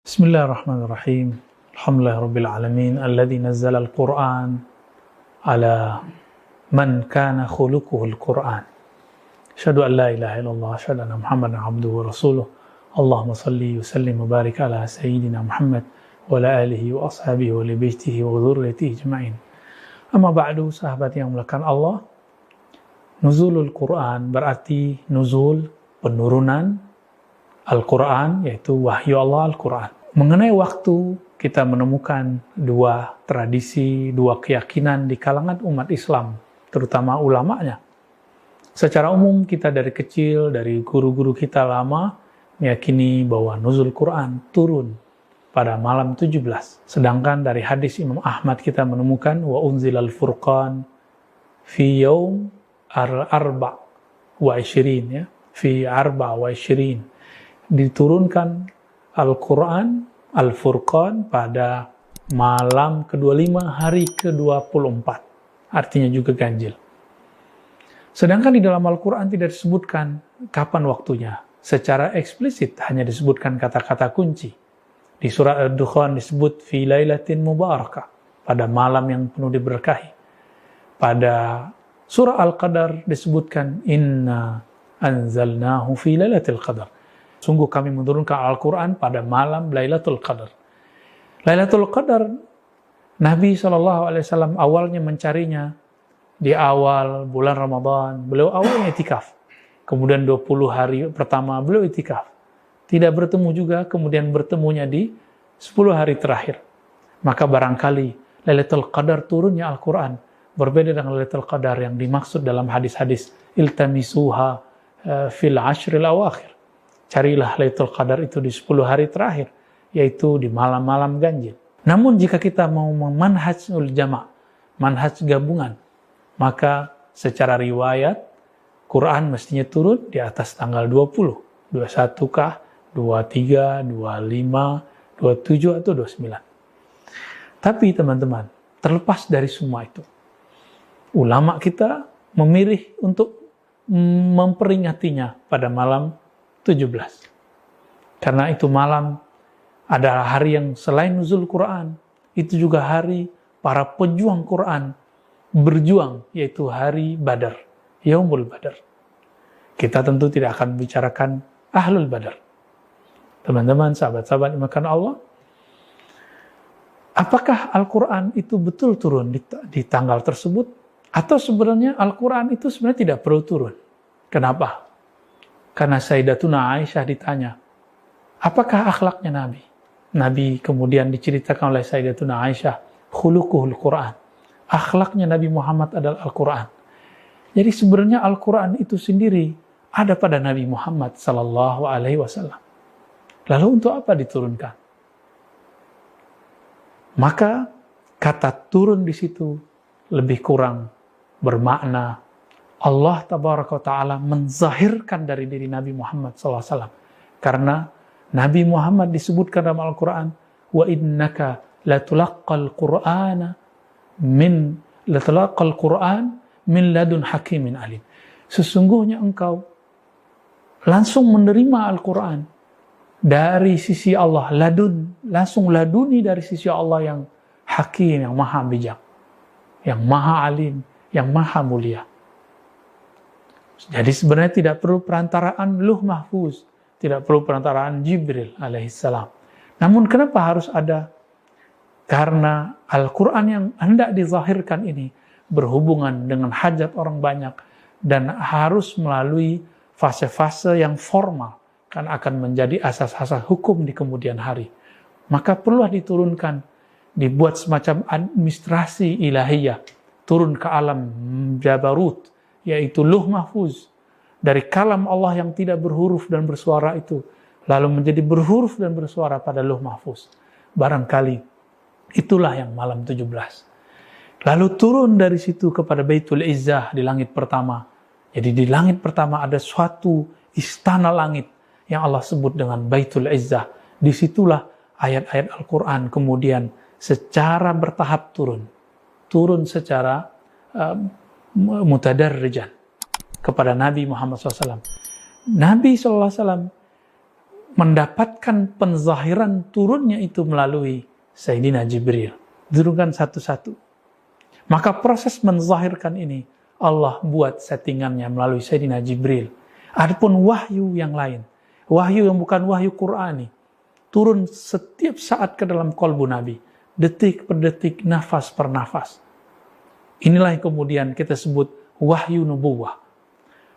Bismillahirrahmanirrahim. Alhamdulillahirabbil alamin alladzi nazzala al-Qur'an ala man kana khuluquhul Qur'an. Asyhadu an la ilaha illallah wa asyhadu anna Muhammadan abduhu wa rasuluh. Allahumma shalli wa sallim wa barik ala sayyidina Muhammad wa ala alihi wa ashabihi wa li baitihi wa dzurriyyatihi ajma'in. Amma ba'du, sahabat yang mulakan Allah. Nuzulul Qur'an berarti nuzul, penurunan Al-Quran, yaitu wahyu Allah Al-Quran. Mengenai waktu, kita menemukan dua tradisi, dua keyakinan di kalangan umat Islam, terutama ulamanya. Secara umum, kita dari kecil, dari guru-guru kita lama, meyakini bahwa nuzul Quran turun pada malam 17. Sedangkan dari hadis Imam Ahmad kita menemukan wa unzilal furqan fi yaum arba wa ishirin, ya, fi arba wa ishirin. Diturunkan Al-Quran, Al-Furqan pada malam ke-25 hari ke-24. Artinya juga ganjil. Sedangkan di dalam Al-Quran tidak disebutkan kapan waktunya. Secara eksplisit hanya disebutkan kata-kata kunci. Di surat Ad-Dukhan disebut fi lailatin mubarakah, pada malam yang penuh diberkahi. Pada surah Al-Qadar disebutkan inna anzalnahu fi lailatul qadar. Sungguh kami menurunkan Al-Quran pada malam Lailatul Qadar. Lailatul Qadar, Nabi SAW awalnya mencarinya di awal bulan Ramadan. Beliau awalnya itikaf. Kemudian 20 hari pertama beliau itikaf. Tidak bertemu juga, kemudian bertemunya di 10 hari terakhir. Maka barangkali Lailatul Qadar turunnya Al-Quran berbeda dengan Lailatul Qadar yang dimaksud dalam hadis-hadis iltamisuha fil ashril awakhir. Carilah Lailatul Qadar itu di 10 hari terakhir, yaitu di malam-malam ganjil. Namun jika kita mau memanhajul jama', manhaj gabungan, maka secara riwayat, Quran mestinya turun di atas tanggal 20. 21 kah, 23, 25, 27 atau 29. Tapi teman-teman, terlepas dari semua itu, ulama kita memilih untuk memperingatinya pada malam 17. Karena itu malam adalah hari yang selain nuzul Quran, itu juga hari para pejuang Quran berjuang, yaitu hari Badar, Yaumul Badar. Kita tentu tidak akan membicarakan Ahlul Badar. Teman-teman, sahabat-sahabat yang dimuliakan Allah, apakah Al-Quran itu betul turun di tanggal tersebut? Atau sebenarnya Al-Quran itu sebenarnya tidak perlu turun? Kenapa? Karena Sayyidatuna Aisyah ditanya, apakah akhlaknya Nabi? Nabi kemudian diceritakan oleh Sayyidatuna Aisyah, khuluquhul Quran. Akhlaknya Nabi Muhammad adalah Al-Quran. Jadi sebenarnya Al-Quran itu sendiri ada pada Nabi Muhammad sallallahu alaihi wasallam. Lalu untuk apa diturunkan? Maka kata turun di situ lebih kurang bermakna Allah tabaraka wa ta'ala menzahirkan dari diri Nabi Muhammad SAW. Karena Nabi Muhammad disebutkan dalam Al-Quran, wa innaka latulaqqal Qur'an min ladun hakimin alim. Sesungguhnya engkau langsung menerima Al-Quran dari sisi Allah, langsung laduni dari sisi Allah yang hakim, yang maha bijak, yang maha alim, yang maha mulia. Jadi sebenarnya tidak perlu perantaraan Luh Mahfuz, tidak perlu perantaraan Jibril alaihissalam. Namun kenapa harus ada? Karena Al-Quran yang hendak dizahirkan ini berhubungan dengan hajat orang banyak dan harus melalui fase-fase yang formal, kan akan menjadi asas-asas hukum di kemudian hari. Maka perlulah diturunkan, dibuat semacam administrasi ilahiyah, turun ke alam Jabarut, yaitu Luh Mahfuz, dari kalam Allah yang tidak berhuruf dan bersuara itu, lalu menjadi berhuruf dan bersuara pada Luh Mahfuz. Barangkali itulah yang malam 17. Lalu turun dari situ kepada Baitul Izzah di langit pertama. Jadi di langit pertama ada suatu istana langit yang Allah sebut dengan Baitul Izzah. Disitulah ayat-ayat Al-Quran kemudian secara bertahap turun secara mutadarrijan kepada Nabi Muhammad SAW. Nabi SAW mendapatkan penzahiran turunnya itu melalui Sayyidina Jibril. Diturunkan satu-satu. Maka proses menzahirkan ini Allah buat settingannya melalui Sayyidina Jibril. Adapun wahyu yang lain, wahyu yang bukan wahyu Qur'ani, turun setiap saat ke dalam kolbu Nabi, detik per detik, nafas per nafas. Inilah yang kemudian kita sebut wahyu nubuwah.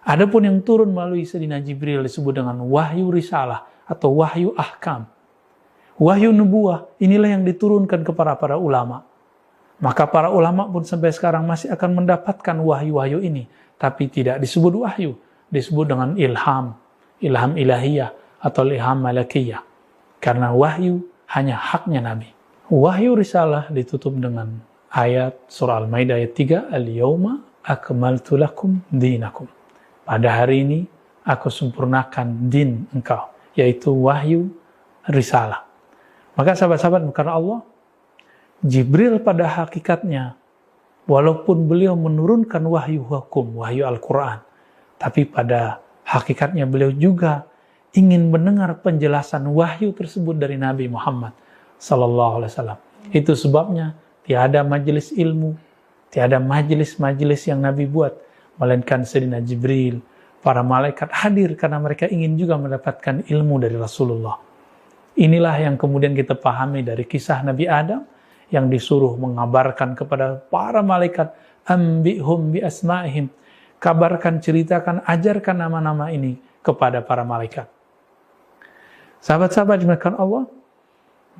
Adapun yang turun melalui Sayyidina Jibril disebut dengan wahyu risalah atau wahyu ahkam. Wahyu nubuwah inilah yang diturunkan kepada para ulama. Maka para ulama pun sampai sekarang masih akan mendapatkan wahyu-wahyu ini, tapi tidak disebut wahyu, disebut dengan ilham, ilham ilahiyah atau ilham malakiyah. Karena wahyu hanya haknya Nabi. Wahyu risalah ditutup dengan ayat surah Al-Maidah ayat 3, Al-yawma akmaltu lakum dinakum. Pada hari ini aku sempurnakan din engkau, yaitu wahyu risalah. Maka sahabat-sahabat karena Allah, Jibril pada hakikatnya, walaupun beliau menurunkan wahyu hukum, wahyu Al-Quran, tapi pada hakikatnya beliau juga ingin mendengar penjelasan wahyu tersebut dari Nabi Muhammad SAW. Itu sebabnya tiada majelis ilmu, tiada majelis-majelis yang Nabi buat, melainkan Sayyidina Jibril, para malaikat hadir karena mereka ingin juga mendapatkan ilmu dari Rasulullah. Inilah yang kemudian kita pahami dari kisah Nabi Adam, yang disuruh mengabarkan kepada para malaikat, ambihum bi asma'ihim, kabarkan, ceritakan, ajarkan nama-nama ini kepada para malaikat. Sahabat-sahabat dimuliakan Allah,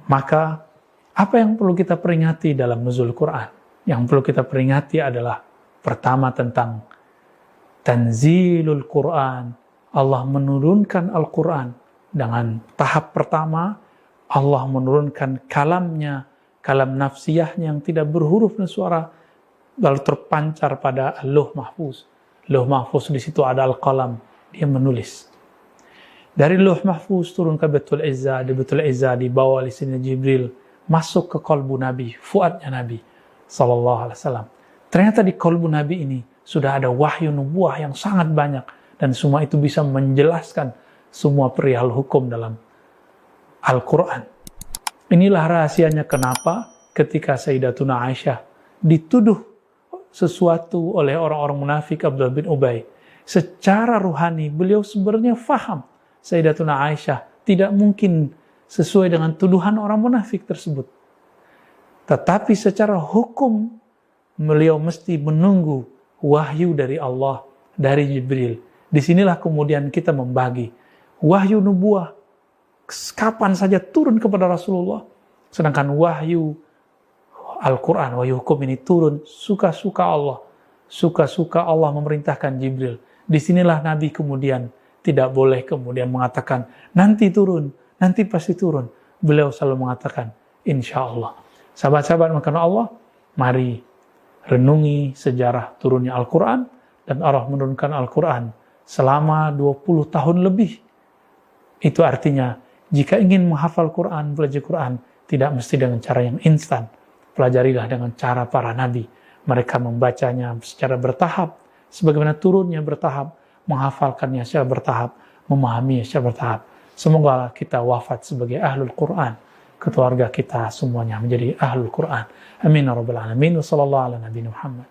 maka apa yang perlu kita peringati dalam nuzul Quran? Yang perlu kita peringati adalah pertama tentang tanzilul Quran. Allah menurunkan Al-Quran dengan tahap pertama, Allah menurunkan kalamnya, kalam nafsiyahnya yang tidak berhuruf dan suara, lalu terpancar pada Lauh Mahfuz. Lauh Mahfuz di situ ada Al-Qalam, dia menulis. Dari Lauh Mahfuz turun ke Baitul Izzah, di Baitul Izzah dibawa oleh Sayyidina Jibril masuk ke kolbu Nabi, fuadnya Nabi SAW. Ternyata di kolbu Nabi ini sudah ada wahyu nubuah yang sangat banyak, dan semua itu bisa menjelaskan semua perihal hukum dalam Al-Quran. Inilah rahasianya kenapa ketika Sayyidatuna Aisyah dituduh sesuatu oleh orang-orang munafik Abdullah bin Ubay. Secara ruhani beliau sebenarnya faham Sayyidatuna Aisyah tidak mungkin sesuai dengan tuduhan orang munafik tersebut. Tetapi secara hukum beliau mesti menunggu wahyu dari Allah, dari Jibril. Disinilah kemudian kita membagi wahyu nubuah kapan saja turun kepada Rasulullah. Sedangkan wahyu Al-Quran, wahyu hukum ini turun suka-suka Allah. Suka-suka Allah memerintahkan Jibril. Disinilah Nabi kemudian tidak boleh kemudian mengatakan nanti turun, nanti pasti turun. Beliau selalu mengatakan insya Allah. Sahabat-sahabat karena Allah, mari renungi sejarah turunnya Al-Quran, dan Allah menurunkan Al-Quran selama 20 tahun lebih. Itu artinya jika ingin menghafal Quran, belajar Quran, tidak mesti dengan cara yang instan. Pelajarilah dengan cara para nabi. Mereka membacanya secara bertahap, sebagaimana turunnya bertahap, menghafalkannya secara bertahap, memahaminya secara bertahap. Semoga kita wafat sebagai ahlul Quran, keluarga kita semuanya menjadi ahlul Quran. Amin ya rabbal alamin. Wassallallahu ala nabiyina Muhammad.